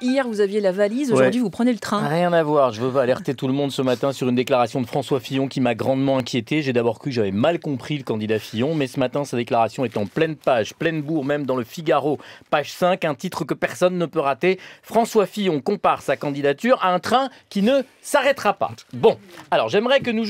Hier, vous aviez la valise, aujourd'hui, vous prenez le train. Rien à voir, je veux alerter tout le monde ce matin sur une déclaration de François Fillon qui m'a grandement inquiété. J'ai d'abord cru que j'avais mal compris le candidat Fillon, mais ce matin, sa déclaration est en pleine page, pleine bourre, même dans le Figaro, page 5, un titre que personne ne peut rater. François Fillon compare sa candidature à un train qui ne s'arrêtera pas. Bon, alors j'aimerais que nous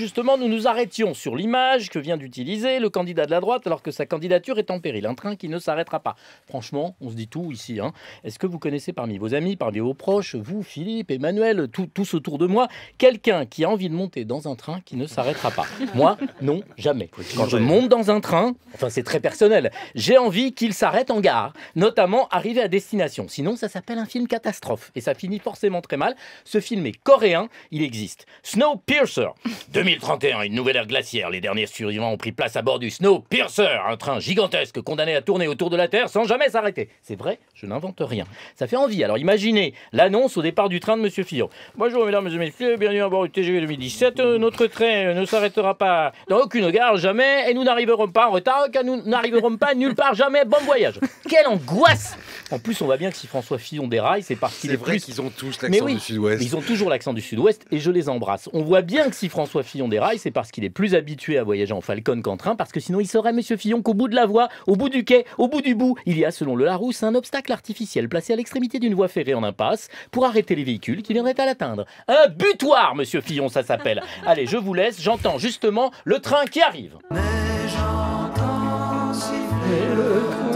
nous arrêtions sur l'image que vient d'utiliser le candidat de la droite alors que sa candidature est en péril. Un train qui ne s'arrêtera pas. Franchement, on se dit tout ici. Est-ce que vous connaissez parmi vos amis, parmi vos proches, vous, Philippe, Emmanuel, tous autour de moi, quelqu'un qui a envie de monter dans un train qui ne s'arrêtera pas? Moi, non, jamais. Quand je monte dans un train, enfin c'est très personnel, j'ai envie qu'il s'arrête en gare, notamment arrivé à destination. Sinon, ça s'appelle un film catastrophe et ça finit forcément très mal. Ce film est coréen, il existe. Snowpiercer, 2031, une nouvelle ère glaciaire. Les derniers survivants ont pris place à bord du Snowpiercer, un train gigantesque condamné à tourner autour de la Terre sans jamais s'arrêter. C'est vrai, je n'invente rien. Ça fait envie. Alors imaginez l'annonce au départ du train de Monsieur Fillon. Bonjour mesdames et messieurs, bienvenue à bord du TGV 2017. Notre train ne s'arrêtera pas dans aucune gare, jamais, et nous n'arriverons pas en retard, car nous n'arriverons pas nulle part, jamais. Bon voyage. Quelle angoisse! En plus, on voit bien que si François Fillon déraille, c'est parce qu'il est vrai plus... qu'ils ont tous l'accent du Sud-Ouest. Ils ont toujours l'accent du Sud-Ouest et je les embrasse. On voit bien que si François Fillon déraille, c'est parce qu'il est plus habitué à voyager en Falcon qu'en train, parce que sinon il saurait, Monsieur Fillon, qu'au bout de la voie, au bout du quai, au bout du bout, il y a, selon le Larousse, un obstacle artificiel placé à l'extrémité d'une voie ferrée en impasse pour arrêter les véhicules qui viendraient à l'atteindre. Un butoir, Monsieur Fillon, ça s'appelle. Allez, je vous laisse, j'entends justement le train qui arrive. Mais j'entends siffler le train.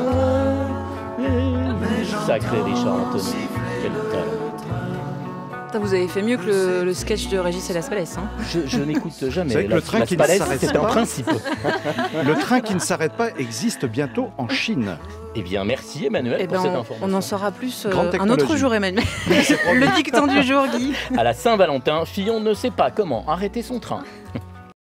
Sacré Richard Anthony. Quel talent. Vous avez fait mieux que le sketch de Régis et Las Palais. Je n'écoute jamais. C'est vrai que le train qui ne s'arrête c'est un pas. principe. Le train qui ne s'arrête pas existe bientôt en Chine. Eh bien, merci Emmanuel pour cette information. On en saura plus Grande un technologie. autre jour, Emmanuel. Le dicton du jour, Guy. À la Saint-Valentin, Fillon ne sait pas comment arrêter son train.